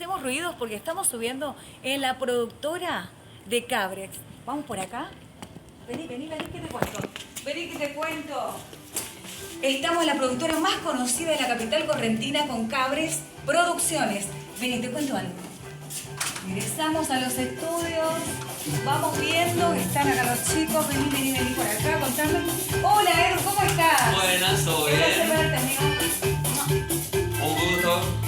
hacemos ruidos porque estamos subiendo en la productora de Cabrex. Vamos por acá. Vení que te cuento. Vení que te cuento. Estamos en la productora más conocida de la capital correntina con Cabrex Producciones. Vení, te cuento algo. Ingresamos a los estudios, vamos viendo, están acá los chicos, vení por acá, contame. Hola Edu, ¿cómo estás? Buenas, todo Qué placer bien. verte, amigo. Un gusto.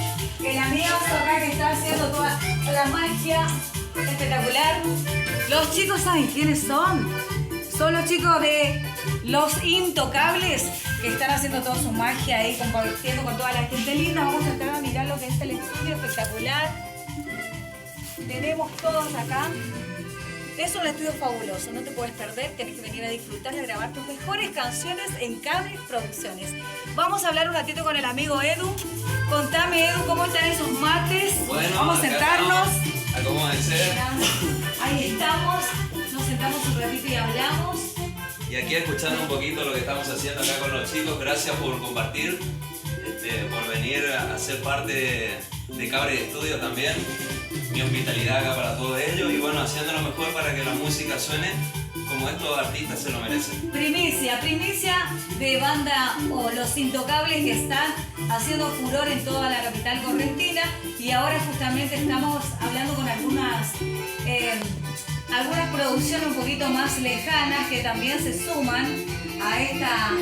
El amigo acá que está haciendo toda la magia espectacular. Los chicos, ¿saben quiénes son? Son los chicos de Los Intocables que están haciendo toda su magia ahí, compartiendo con toda la gente linda. Vamos a entrar a mirar lo que es el estudio espectacular. Tenemos todos acá. Es un estudio fabuloso, no te puedes perder, tenés que venir a disfrutar de grabar tus mejores canciones en Cabrex Producciones. Vamos a hablar un ratito con el amigo Edu. Contame, Edu, ¿cómo están esos mates? Bueno, vamos a sentarnos. Acomódense. Ahí estamos, nos sentamos un ratito y hablamos. Y aquí escuchando un poquito lo que estamos haciendo acá con los chicos. Gracias por compartir, por venir a ser parte de Cabrex Studio también. Mi hospitalidad acá para todos ellos y bueno, haciendo lo mejor para que la música suene como estos artistas se lo merecen. Primicia de banda Los Intocables que están haciendo furor en toda la capital correntina y ahora justamente estamos hablando con algunas producciones un poquito más lejanas que también se suman a esta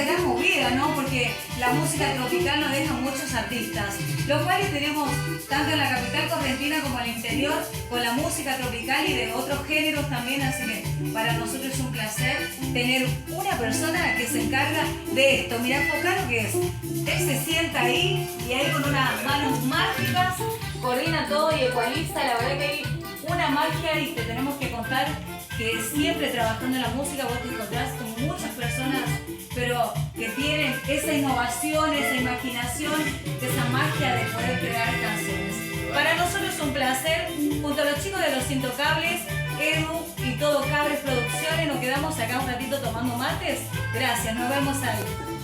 gran movida, ¿no? Porque la música tropical nos deja muchos artistas, los cuales tenemos tanto en la capital correntina como al interior con la música tropical y de otros géneros también, así que para nosotros es un placer tener una persona que se encarga de esto. Mirá, Focano, lo que es. Él se sienta ahí y ahí con unas manos mágicas coordina todo y ecualiza, la verdad que hay una magia y te tenemos que contar que siempre trabajando en la música vos te encontrás con muchas personas, pero que tienen esa innovación, esa imaginación, esa magia de poder crear canciones. Para nosotros es un placer, junto a los chicos de Los Intocables, Edu y todo Cabrex Producciones, nos quedamos acá un ratito tomando mates. Gracias, nos vemos ahí.